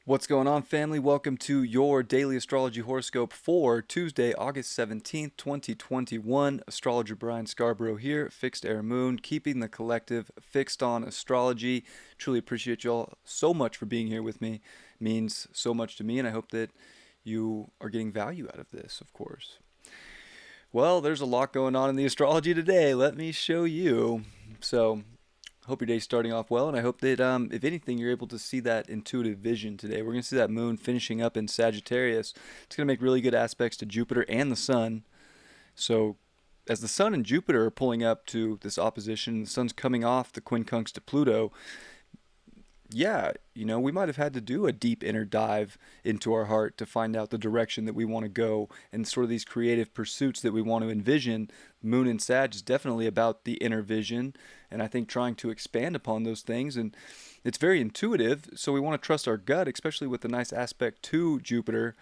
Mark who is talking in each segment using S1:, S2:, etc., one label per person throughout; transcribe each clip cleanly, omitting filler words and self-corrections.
S1: What's going on, family? Welcome to your daily astrology horoscope for Tuesday, August 17th, 2021. Astrologer Brian Scarborough here, Fixed Air Moon, keeping the collective fixed on astrology. Truly appreciate you all so much for being here with me. It means so much to me, and I hope that you are getting value out of this, of course. Well, there's a lot going on in the astrology today. Let me show you. So, hope your day's starting off well, and I hope that, if anything, you're able to see that intuitive vision today. We're going to see that moon finishing up in Sagittarius. It's going to make really good aspects to Jupiter and the sun. So, as the sun and Jupiter are pulling up to this opposition, the sun's coming off the quincunx to Pluto. Yeah, we might have had to do a deep inner dive into our heart to find out the direction that we want to go and sort of these creative pursuits that we want to envision. Moon and Sag is definitely about the inner vision, and I think trying to expand upon those things. And it's very intuitive, so we want to trust our gut, especially with the nice aspect to Jupiter.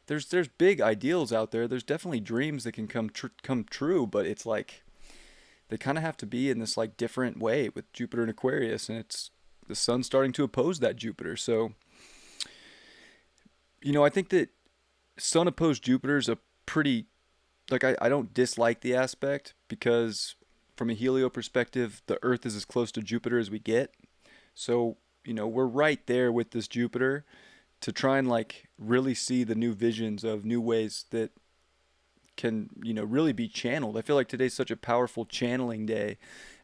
S1: There's big ideals out there. There's definitely dreams that can come true, but it's like they kind of have to be in this like different way with Jupiter and Aquarius, and it's the sun's starting to oppose that Jupiter. So, I think that sun opposed Jupiter is a pretty, like, I don't dislike the aspect because from a helio perspective, the Earth is as close to Jupiter as we get. So, we're right there with this Jupiter to try and like really see the new visions of new ways that can really be channeled. I feel like today's such a powerful channeling day,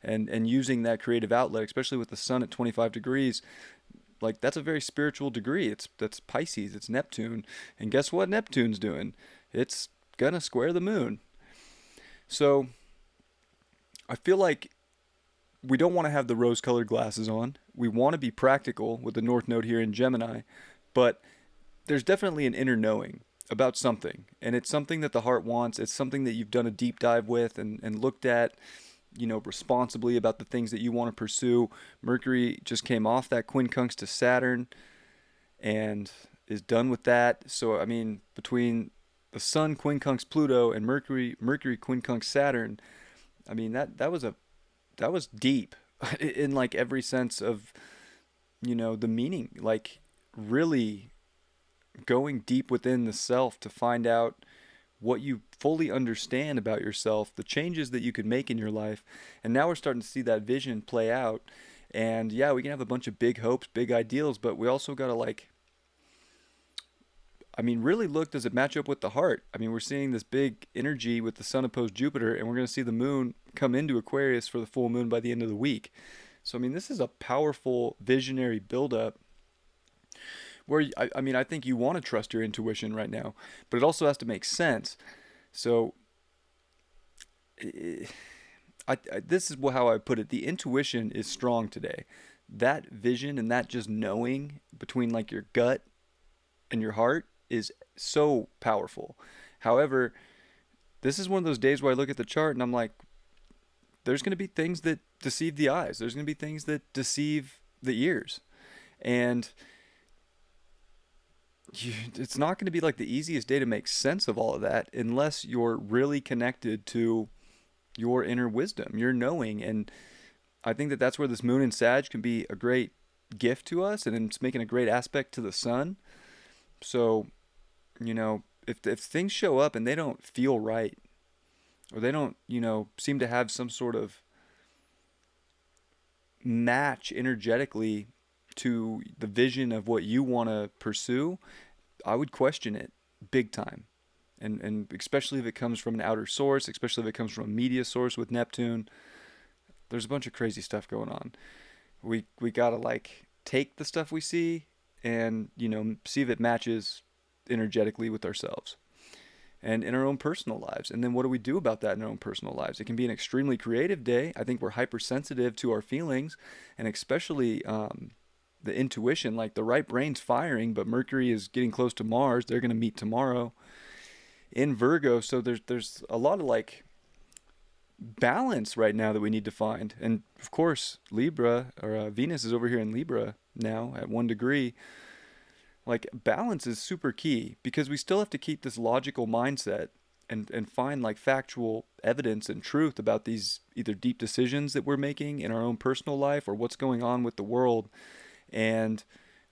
S1: and using that creative outlet, especially with the sun at 25 degrees, like that's a very spiritual degree. That's Pisces, it's Neptune, and guess what Neptune's doing? It's gonna square the moon. So I feel like we don't want to have the rose-colored glasses on. We want to be practical with the North Node here in Gemini, but there's definitely an inner knowing about something, and it's something that the heart wants. It's something that you've done a deep dive with and looked at, responsibly about the things that you want to pursue. Mercury just came off that quincunx to Saturn and is done with that. So, I mean, between the Sun quincunx Pluto and Mercury quincunx Saturn, I mean, that was deep in like every sense of, the meaning, like really going deep within the self to find out what you fully understand about yourself, the changes that you could make in your life. And now we're starting to see that vision play out. And yeah, we can have a bunch of big hopes, big ideals, but we also got to really look, does it match up with the heart? I mean, we're seeing this big energy with the sun opposed Jupiter, and we're going to see the moon come into Aquarius for the full moon by the end of the week. So, I mean, this is a powerful visionary buildup where I think you want to trust your intuition right now, but it also has to make sense. So this is how I put it. The intuition is strong today. That vision and that just knowing between like your gut and your heart is so powerful. However, this is one of those days where I look at the chart and I'm like, there's going to be things that deceive the eyes. There's going to be things that deceive the ears. And it's not going to be like the easiest day to make sense of all of that unless you're really connected to your inner wisdom, your knowing. And I think that that's where this moon in Sag can be a great gift to us, and it's making a great aspect to the sun. So, if things show up and they don't feel right, or they don't, seem to have some sort of match energetically to the vision of what you want to pursue, I would question it big time. And especially if it comes from an outer source, especially if it comes from a media source with Neptune, there's a bunch of crazy stuff going on. We got to like take the stuff we see and, see if it matches energetically with ourselves and in our own personal lives. And then what do we do about that in our own personal lives? It can be an extremely creative day. I think we're hypersensitive to our feelings, and especially the intuition, like the right brain's firing, but Mercury is getting close to Mars. They're going to meet tomorrow in Virgo. So there's a lot of like balance right now that we need to find. And of course, Libra or Venus is over here in Libra now at 1 degree. Like balance is super key because we still have to keep this logical mindset and find like factual evidence and truth about these either deep decisions that we're making in our own personal life or what's going on with the world. And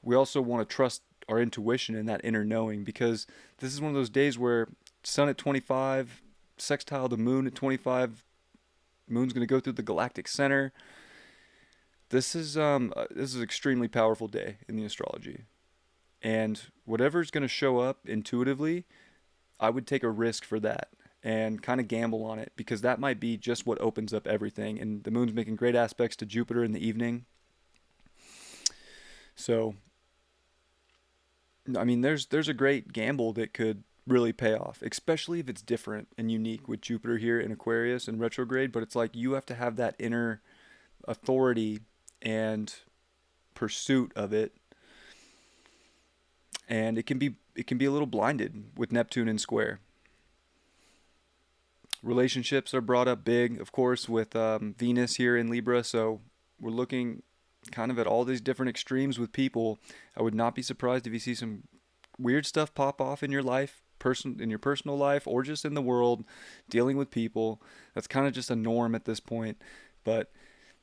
S1: we also want to trust our intuition and that inner knowing, because this is one of those days where sun at 25, sextile the moon at 25, moon's going to go through the galactic center. This is an extremely powerful day in the astrology. And whatever's going to show up intuitively, I would take a risk for that and kind of gamble on it, because that might be just what opens up everything. And the moon's making great aspects to Jupiter in the evening. So, I mean, there's a great gamble that could really pay off, especially if it's different and unique with Jupiter here in Aquarius and retrograde. But it's like you have to have that inner authority and pursuit of it, and it can be a little blinded with Neptune in square. Relationships are brought up big, of course, with Venus here in Libra. So we're looking kind of at all these different extremes with people. I would not be surprised if you see some weird stuff pop off in your life, in your personal life, or just in the world, dealing with people. That's kind of just a norm at this point. But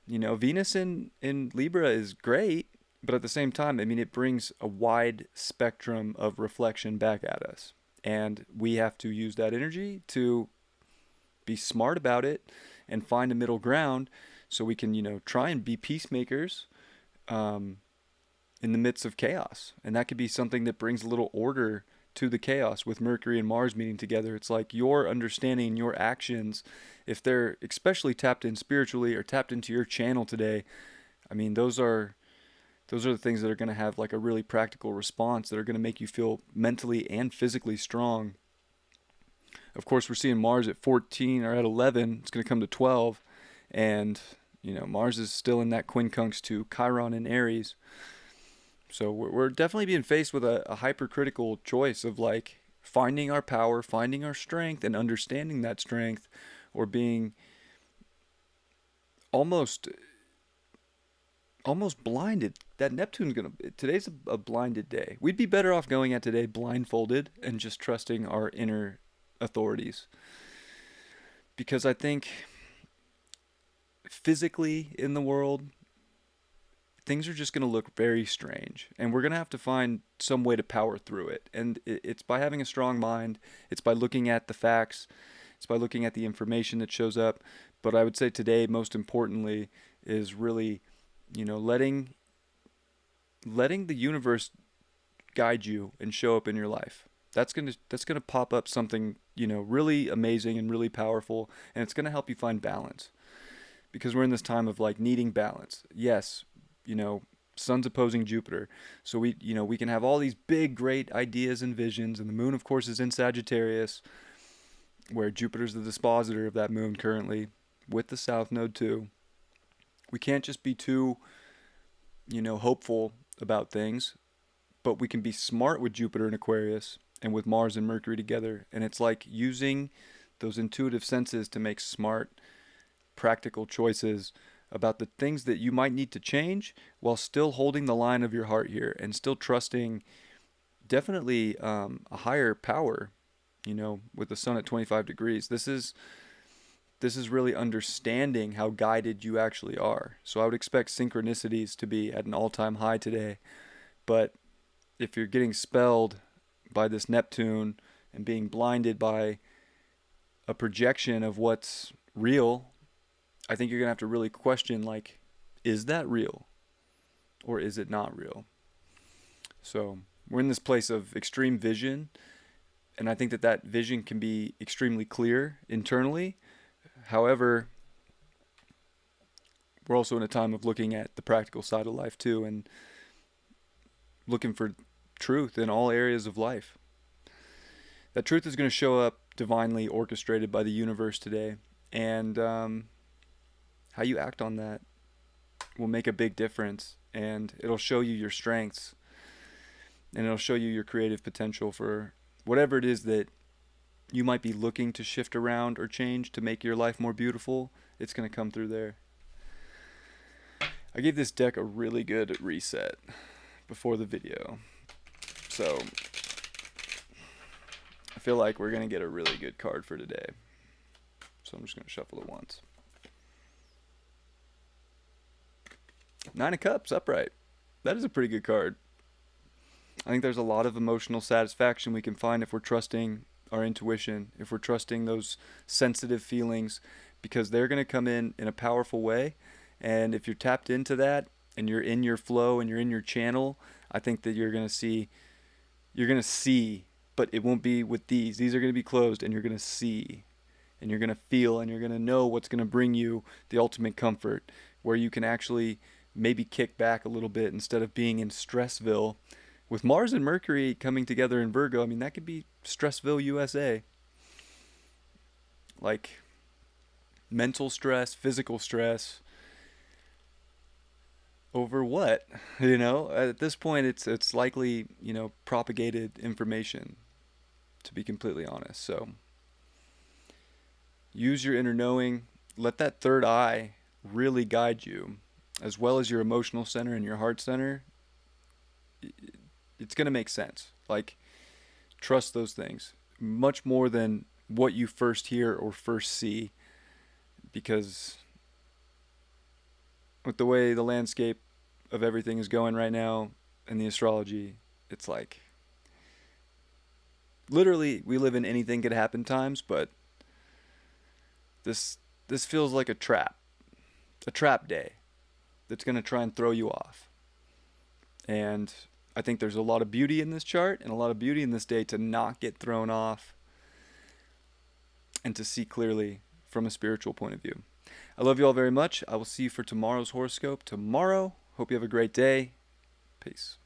S1: Venus in Libra is great, but at the same time, I mean, it brings a wide spectrum of reflection back at us, and we have to use that energy to be smart about it and find a middle ground, so we can try and be peacemakers in the midst of chaos. And that could be something that brings a little order to the chaos. With Mercury and Mars meeting together, it's like your understanding, your actions, if they're especially tapped in spiritually or tapped into your channel today, I mean, those are the things that are going to have like a really practical response, that are going to make you feel mentally and physically strong. Of course, we're seeing Mars at 14 or at 11. It's going to come to 12. And, Mars is still in that quincunx to Chiron in Aries. So we're definitely being faced with a hypercritical choice of like finding our power, finding our strength, and understanding that strength, or being almost blinded. That today's a blinded day. We'd be better off going at today blindfolded and just trusting our inner authorities. Because I think physically in the world, things are just going to look very strange, and we're going to have to find some way to power through it. And it's by having a strong mind, it's by looking at the facts, it's by looking at the information that shows up. But I would say today, most importantly, is really, letting the universe guide you and show up in your life. That's gonna pop up something, really amazing and really powerful, and it's gonna help you find balance. Because we're in this time of like needing balance. Yes, sun's opposing Jupiter. So we can have all these big, great ideas and visions. And the moon, of course, is in Sagittarius, where Jupiter's the dispositor of that moon currently, with the South Node too. We can't just be too, hopeful about things, but we can be smart with Jupiter in Aquarius and with Mars and Mercury together. And it's like using those intuitive senses to make smart, practical choices about the things that you might need to change, while still holding the line of your heart here and still trusting definitely a higher power, with the sun at 25 degrees. This is really understanding how guided you actually are. So I would expect synchronicities to be at an all-time high today. But if you're getting spelled by this Neptune and being blinded by a projection of what's real, I think you're going to have to really question, like, is that real? Or is it not real? So we're in this place of extreme vision, and I think that vision can be extremely clear internally. However, we're also in a time of looking at the practical side of life too, and looking for truth in all areas of life. That truth is going to show up divinely orchestrated by the universe today, and how you act on that will make a big difference, and it'll show you your strengths, and it'll show you your creative potential for whatever it is that you might be looking to shift around or change to make your life more beautiful. It's going to come through there. I gave this deck a really good reset before the video, so I feel like we're going to get a really good card for today. So I'm just going to shuffle it once. 9 of Cups upright. That is a pretty good card. I think there's a lot of emotional satisfaction we can find if we're trusting our intuition, if we're trusting those sensitive feelings, because they're going to come in a powerful way. And if you're tapped into that and you're in your flow and you're in your channel, I think that you're going to see, but it won't be with these. These are going to be closed, and you're going to see, and you're going to feel, and you're going to know what's going to bring you the ultimate comfort, where you can actually maybe kick back a little bit instead of being in Stressville. With Mars and Mercury coming together in Virgo, I mean, that could be Stressville, USA. Like mental stress, physical stress, over what? At this point, it's likely propagated information, to be completely honest. So use your inner knowing. Let that third eye really guide you, as well as your emotional center and your heart center. It's gonna make sense. Like, trust those things much more than what you first hear or first see, because with the way the landscape of everything is going right now in the astrology, it's like literally we live in anything could happen times, but this feels like a trap day that's going to try and throw you off. And I think there's a lot of beauty in this chart and a lot of beauty in this day to not get thrown off and to see clearly from a spiritual point of view. I love you all very much. I will see you for tomorrow's horoscope tomorrow. Hope you have a great day. Peace.